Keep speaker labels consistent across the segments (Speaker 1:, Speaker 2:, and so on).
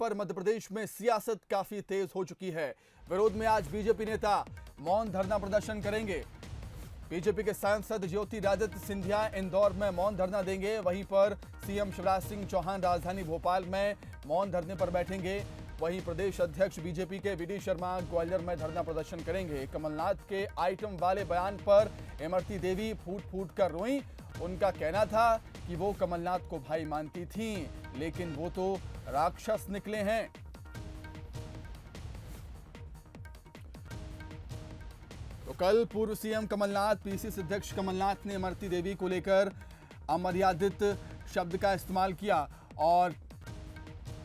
Speaker 1: पर मध्य प्रदेश में सियासत काफी तेज हो चुकी है। विरोध में आज बीजेपी नेता मौन धरना प्रदर्शन करेंगे। बीजेपी के सांसद ज्योतिरादित्य सिंधिया इंदौर में मौन धरना देंगे। वहीं पर सीएम शिवराज सिंह चौहान राजधानी भोपाल में मौन धरने पर बैठेंगे। वहीं प्रदेश अध्यक्ष बीजेपी के वी डी शर्मा ग्वालियर में धरना प्रदर्शन करेंगे। कमलनाथ के आइटम वाले बयान पर इमरती देवी फूट फूट कर रोईं। उनका कहना था कि वो कमलनाथ को भाई मानती थीं, लेकिन वो तो राक्षस निकले हैं। तो कल पूर्व सीएम कमलनाथ, पीसीसी अध्यक्ष कमलनाथ ने इमरती देवी को लेकर अमर्यादित शब्द का इस्तेमाल किया और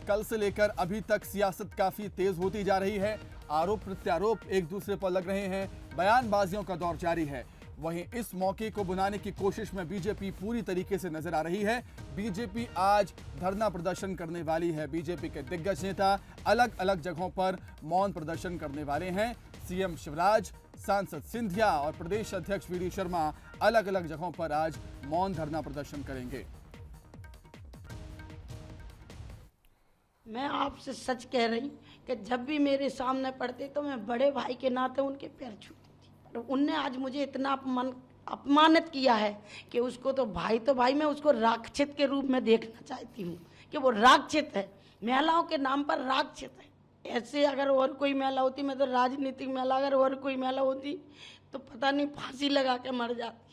Speaker 1: कल से लेकर अभी तक सियासत काफी तेज होती जा रही है। आरोप प्रत्यारोप एक दूसरे पर लग रहे हैं। बयानबाजियों का दौर जारी है। वहीं इस मौके को बुलाने की कोशिश में बीजेपी पूरी तरीके से नजर आ रही है। बीजेपी आज धरना प्रदर्शन करने वाली है। बीजेपी के दिग्गज नेता अलग अलग जगहों पर मौन प्रदर्शन करने वाले हैं। सीएम शिवराज, सांसद सिंधिया और प्रदेश अध्यक्ष वी डी शर्मा अलग अलग जगहों पर आज मौन धरना प्रदर्शन करेंगे।
Speaker 2: मैं आपसे सच कह रही कि जब भी मेरे सामने पड़ते तो मैं बड़े भाई के नाते उनके पैर छूती थी, पर उनने आज मुझे इतना अपमानित किया है कि उसको तो भाई मैं उसको राक्षस के रूप में देखना चाहती हूँ कि वो राक्षस है, महिलाओं के नाम पर राक्षस है। ऐसे अगर और कोई महिला होती, मैं तो राजनीतिक महिला, अगर और कोई महिला होती तो पता नहीं फांसी लगा के मर जाती।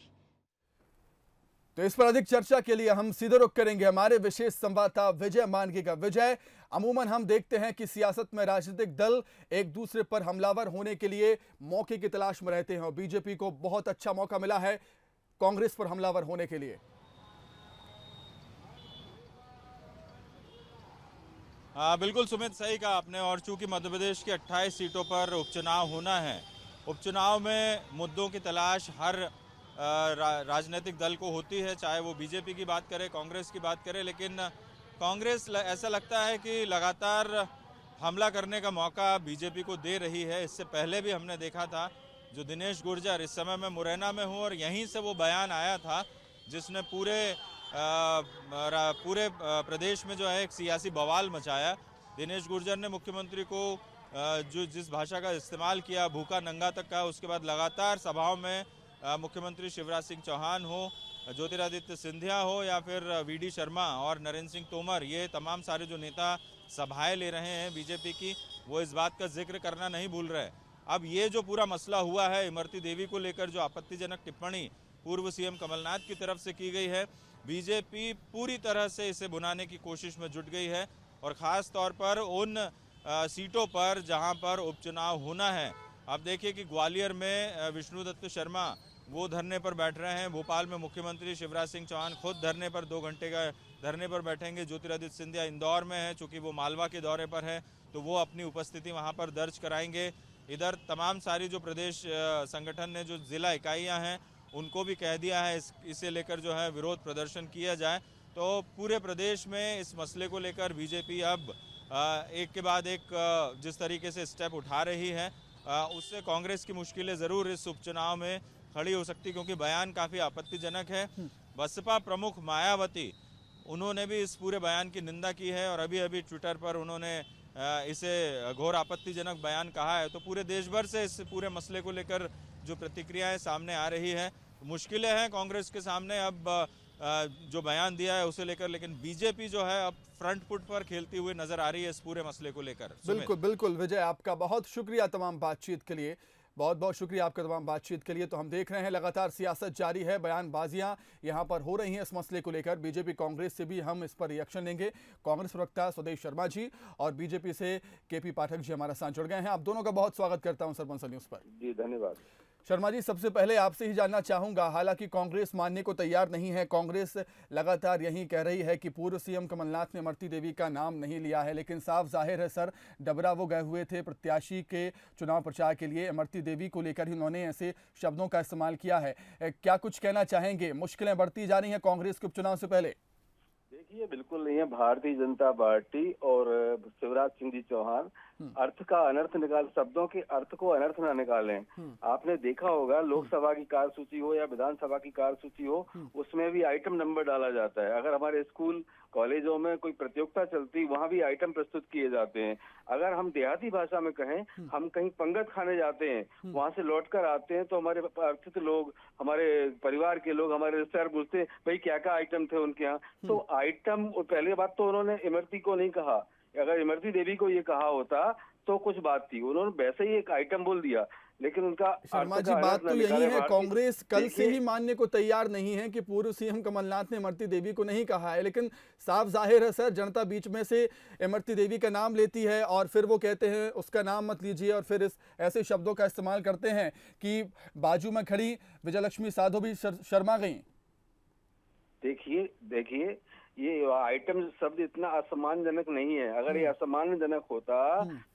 Speaker 1: तो इस पर अधिक चर्चा के लिए हम सीधे रुख करेंगे हमारे विशेष संवाददाता विजय मानगी का। विजय, अमूमन हम देखते हैं कि सियासत में राजनीतिक दल एक दूसरे पर हमलावर होने के लिए मौके की तलाश में रहते हैं और बीजेपी को बहुत अच्छा मौका मिला है कांग्रेस पर हमलावर होने के लिए।
Speaker 3: बिल्कुल सुमित, सही कहा आपने। और चूंकि मध्य प्रदेश की 28 सीटों पर उपचुनाव होना है, उपचुनाव में मुद्दों की तलाश हर राजनीतिक दल को होती है, चाहे वो बीजेपी की बात करे, कांग्रेस की बात करे। लेकिन कांग्रेस ऐसा लगता है कि लगातार हमला करने का मौका बीजेपी को दे रही है। इससे पहले भी हमने देखा था, जो दिनेश गुर्जर, इस समय मैं मुरैना में हूँ और यहीं से वो बयान आया था जिसने पूरे प्रदेश में जो है एक सियासी बवाल मचाया। दिनेश गुर्जर ने मुख्यमंत्री को जो जिस भाषा का इस्तेमाल किया, भूखा नंगा तक का, उसके बाद लगातार सभाओं में मुख्यमंत्री शिवराज सिंह चौहान हो, ज्योतिरादित्य सिंधिया हो या फिर वी डी शर्मा और नरेंद्र सिंह तोमर, ये तमाम सारे जो नेता सभाएं ले रहे हैं बीजेपी की, वो इस बात का जिक्र करना नहीं भूल रहे। अब ये जो पूरा मसला हुआ है इमरती देवी को लेकर, जो आपत्तिजनक टिप्पणी पूर्व सीएम कमलनाथ की तरफ से की गई है, बीजेपी पूरी तरह से इसे भुनाने की कोशिश में जुट गई है। और ख़ास तौर पर उन सीटों पर जहां पर उपचुनाव होना है। अब देखिए कि ग्वालियर में विष्णुदत्त शर्मा वो धरने पर बैठ रहे हैं। भोपाल में मुख्यमंत्री शिवराज सिंह चौहान खुद धरने पर 2 घंटे का धरने पर बैठेंगे। ज्योतिरादित्य सिंधिया इंदौर में है, चूँकि वो मालवा के दौरे पर है, तो वो अपनी उपस्थिति वहाँ पर दर्ज कराएंगे। इधर तमाम सारी जो प्रदेश संगठन ने जो जिला इकाइयाँ हैं, उनको भी कह दिया है इसे लेकर जो है विरोध प्रदर्शन किया जाए। तो पूरे प्रदेश में इस मसले को लेकर बीजेपी अब एक के बाद एक जिस तरीके से स्टेप उठा रही है, उससे कांग्रेस की मुश्किलें ज़रूर इस उपचुनाव में खड़ी हो सकती, क्योंकि बयान काफ़ी आपत्तिजनक है। बसपा प्रमुख मायावती, उन्होंने भी इस पूरे बयान की निंदा की है और अभी ट्विटर पर उन्होंने इसे घोर आपत्तिजनक बयान कहा है। तो पूरे देश भर से इस पूरे मसले को लेकर जो प्रतिक्रियाएं सामने आ रही है, मुश्किलें हैं कांग्रेस के सामने अब जो बयान दिया है उसे लेकर। लेकिन बीजेपी जो है अब फ्रंट फुट पर खेलती हुई नजर आ रही है इस पूरे मसले को लेकर।
Speaker 1: बिल्कुल बिल्कुल विजय, आपका बहुत शुक्रिया तमाम बातचीत के लिए। बहुत बहुत शुक्रिया आपका तमाम बातचीत के लिए। तो हम देख रहे हैं लगातार सियासत जारी है, बयानबाजियां यहां पर हो रही हैं इस मसले को लेकर। बीजेपी कांग्रेस से भी हम इस पर रिएक्शन लेंगे। कांग्रेस प्रवक्ता स्वदेश शर्मा जी और बीजेपी से केपी पाठक जी हमारे साथ जुड़ गए हैं। आप दोनों का बहुत स्वागत करता हूं सरपंच न्यूज पर।
Speaker 4: जी धन्यवाद।
Speaker 1: शर्मा जी, सबसे पहले आपसे ही जानना चाहूंगा, हालांकि कांग्रेस मानने को तैयार नहीं है, कांग्रेस लगातार यही कह रही है कि पूर्व सीएम कमलनाथ ने इमरती देवी का नाम नहीं लिया है, लेकिन साफ जाहिर है सर, डबरा वो गए हुए थे प्रत्याशी के चुनाव प्रचार के लिए, इमरती देवी को लेकर ही उन्होंने ऐसे शब्दों का इस्तेमाल किया है। क्या कुछ कहना चाहेंगे? मुश्किलें बढ़ती जा रही हैं कांग्रेस के उपचुनाव से पहले?
Speaker 4: देखिए, बिल्कुल नहीं है। भारतीय जनता पार्टी और शिवराज शिवराज सिंह जी चौहान अर्थ का अनर्थ निकाल, शब्दों के अर्थ को अनर्थ ना निकालें। आपने देखा होगा लोकसभा की कार्यसूची हो या विधानसभा की कार्यसूची हो, उसमें भी आइटम नंबर डाला जाता है। अगर हमारे स्कूल कॉलेजों में कोई प्रतियोगिता चलती, वहाँ भी आइटम प्रस्तुत किए जाते हैं। अगर हम देहाती भाषा में कहें, हम कहीं पंगत खाने जाते हैं, वहाँ से लौटकर आते हैं तो हमारे परिचित लोग, हमारे परिवार के लोग, हमारे रिश्तेदार पूछते हैं भाई क्या क्या आइटम थे उनके यहाँ। तो आइटम, पहली बात तो उन्होंने इमरती को नहीं कहा, अगर इमरती देवी को ये कहा होता तो कुछ बात थी, उन्होंने वैसे ही एक आइटम बोल दिया। लेकिन उनका
Speaker 1: शर्मा जी बात तो यही है, कांग्रेस कल से ही मानने को तैयार नहीं है कि पूर्व सीएम कमलनाथ ने इमरती देवी को नहीं कहा है, लेकिन साफ जाहिर है सर, जनता बीच में से इमरती देवी का नाम लेती है और फिर वो कहते हैं उसका नाम मत लीजिए, और फिर ऐसे शब्दों का इस्तेमाल करते हैं कि बाजू में खड़ी विजयलक्ष्मी साधो भी शर्मा गई।
Speaker 4: देखिए ये आइटम शब्द इतना असम्मानजनक नहीं है। अगर ये असम्मानजनक होता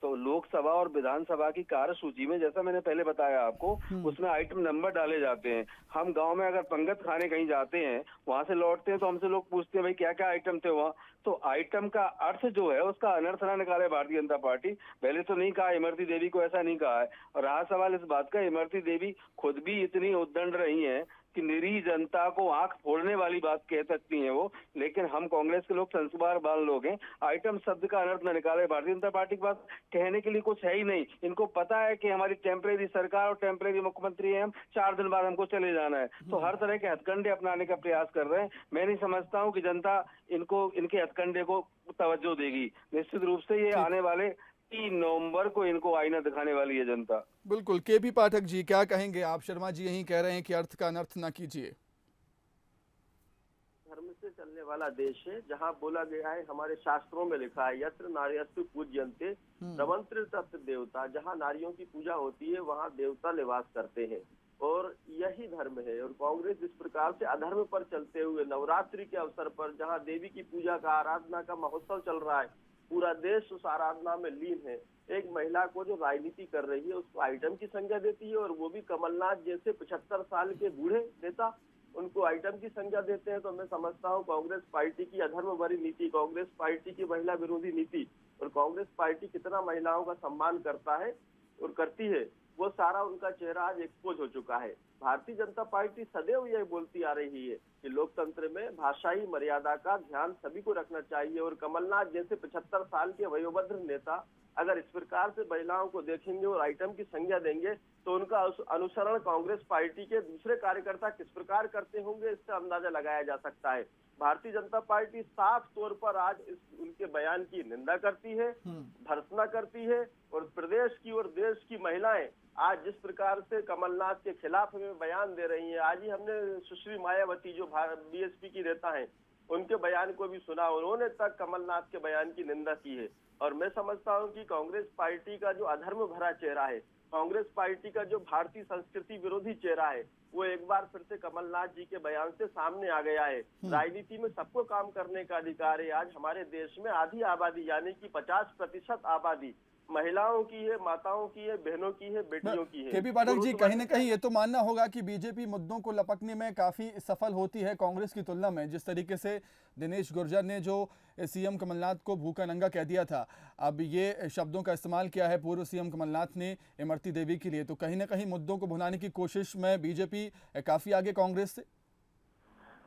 Speaker 4: तो लोकसभा और विधानसभा की कार्यसूची में, जैसा मैंने पहले बताया आपको, उसमें आइटम नंबर डाले जाते हैं। हम गांव में अगर पंगत खाने कहीं जाते हैं, वहां से लौटते हैं तो हमसे लोग पूछते हैं भाई क्या क्या आइटम थे वहाँ। तो आइटम का अर्थ जो है उसका अनर्थ ना निकाले भारतीय जनता पार्टी। पहले तो नहीं कहा, इमरती देवी को ऐसा नहीं कहा है। और रहा सवाल इस बात का, इमरती देवी खुद भी इतनी उद्दंड रही है कि निरीह जनता को आंख फोड़ने वाली बात कह सकती हैं वो, लेकिन हम कांग्रेस के लोग संस्कारवान लोग हैं। आइटम शब्द का अनर्थ न निकाले, भारतीय जनता पार्टी के पास कहने के लिए कुछ है ही नहीं। इनको पता है कि हमारी टेम्परेरी सरकार और टेम्परेरी मुख्यमंत्री है, हम 4 दिन बाद हमको चले जाना है, तो हर तरह के हथकंडे अपनाने का प्रयास कर रहे हैं। मैं नहीं समझता हूँ कि जनता इनके हथकंडे को तवज्जो देगी। निश्चित रूप से ये आने वाले 3 नवंबर को इनको आईना दिखाने वाली है जनता।
Speaker 1: बिल्कुल। केपी पाठक जी क्या कहेंगे आप? शर्मा जी यही कह रहे हैं कि अर्थ का अनर्थ ना कीजिए।
Speaker 5: धर्म से चलने वाला देश है, जहाँ बोला गया है, हमारे शास्त्रों में लिखा है, यत्र नार्यस्तु पूज्यन्ते रमन्त्र तत्र देवता। जहाँ नारियों की पूजा होती है वहाँ देवता निवास करते हैं, और यही धर्म है। और कांग्रेस जिस प्रकार से अधर्म पर चलते हुए नवरात्रि के अवसर पर, जहाँ देवी की पूजा का, आराधना का महोत्सव चल रहा है, पूरा देश उस आराधना में लीन है, एक महिला को जो राजनीति कर रही है उसको आइटम की संज्ञा देती है, और वो भी कमलनाथ जैसे 75 साल के बूढ़े नेता उनको आइटम की संज्ञा देते हैं। तो मैं समझता हूँ कांग्रेस पार्टी की अधर्म भरी नीति, कांग्रेस पार्टी की महिला विरोधी नीति, और कांग्रेस पार्टी कितना महिलाओं का सम्मान करता है और करती है, वो सारा उनका चेहरा आज एक्सपोज हो चुका है। भारतीय जनता पार्टी सदैव यह बोलती आ रही है कि लोकतंत्र में भाषाई मर्यादा का ध्यान सभी को रखना चाहिए, और कमलनाथ जैसे 75 साल के वयोवृद्ध नेता अगर इस प्रकार से महिलाओं को देखेंगे और आइटम की संज्ञा देंगे तो उनका अनुसरण कांग्रेस पार्टी के दूसरे कार्यकर्ता किस प्रकार करते होंगे, इससे अंदाजा लगाया जा सकता है। भारतीय जनता पार्टी साफ तौर पर आज उनके बयान की निंदा करती है, भर्त्सना करती है, और प्रदेश की और देश की महिलाएं आज जिस प्रकार से कमलनाथ के खिलाफ हमें बयान दे रही है, आज ही हमने सुश्री मायावती जो बीएसपी की नेता है उनके बयान को भी सुना, उन्होंने तक कमलनाथ के बयान की निंदा की है। और मैं समझता हूं कि कांग्रेस पार्टी का जो अधर्म भरा चेहरा है, कांग्रेस पार्टी का जो भारतीय संस्कृति विरोधी चेहरा है, वो एक बार फिर से कमलनाथ जी के बयान से सामने आ गया है। राजनीति में सबको काम करने का अधिकार है। आज हमारे देश में आधी आबादी यानी कि 50% आबादी महिलाओं की है, माताओं की है, बहनों की है, बेटियों की है।
Speaker 1: केपी पाठक जी कहीं ना कहीं ये तो मानना होगा कि बीजेपी मुद्दों को लपकने में काफी सफल होती है कांग्रेस की तुलना में। जिस तरीके से दिनेश गुर्जर ने जो सीएम कमलनाथ को भूखा नंगा कह दिया था, अब ये शब्दों का इस्तेमाल किया है पूर्व सीएम कमलनाथ ने इमरती देवी के लिए, तो कहीं ना कहीं मुद्दों को भुनाने की कोशिश में बीजेपी काफी आगे कांग्रेस से।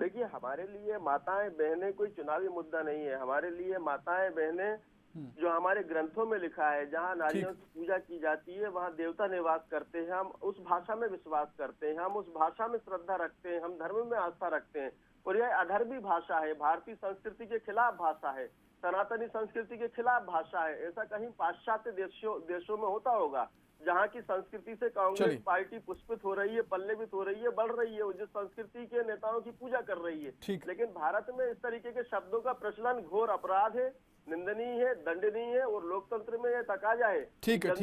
Speaker 5: देखिए, हमारे लिए माताएं बहनें कोई चुनावी मुद्दा नहीं है। हमारे लिए माताएं बहनें जो हमारे ग्रंथों में लिखा है, जहाँ नारियों की पूजा की जाती है वहाँ देवता निवास करते हैं, हम उस भाषा में विश्वास करते हैं, हम उस भाषा में श्रद्धा रखते हैं, हम धर्म में आस्था रखते हैं। और यह अधर्मी भाषा है, भारतीय संस्कृति के खिलाफ भाषा है, सनातनी संस्कृति के खिलाफ भाषा है। ऐसा कहीं पाश्चात्य देशों में होता होगा जहाँ की संस्कृति से कांग्रेस पार्टी पुष्पित हो रही है, पल्लवित हो रही है, बढ़ रही है, जिस संस्कृति के नेताओं की पूजा कर रही है। लेकिन भारत में इस तरीके के शब्दों का प्रचलन घोर अपराध है, निंदनीय है, दंडनीय है, और लोकतंत्र में यह तकाजा है।
Speaker 1: ठीक है।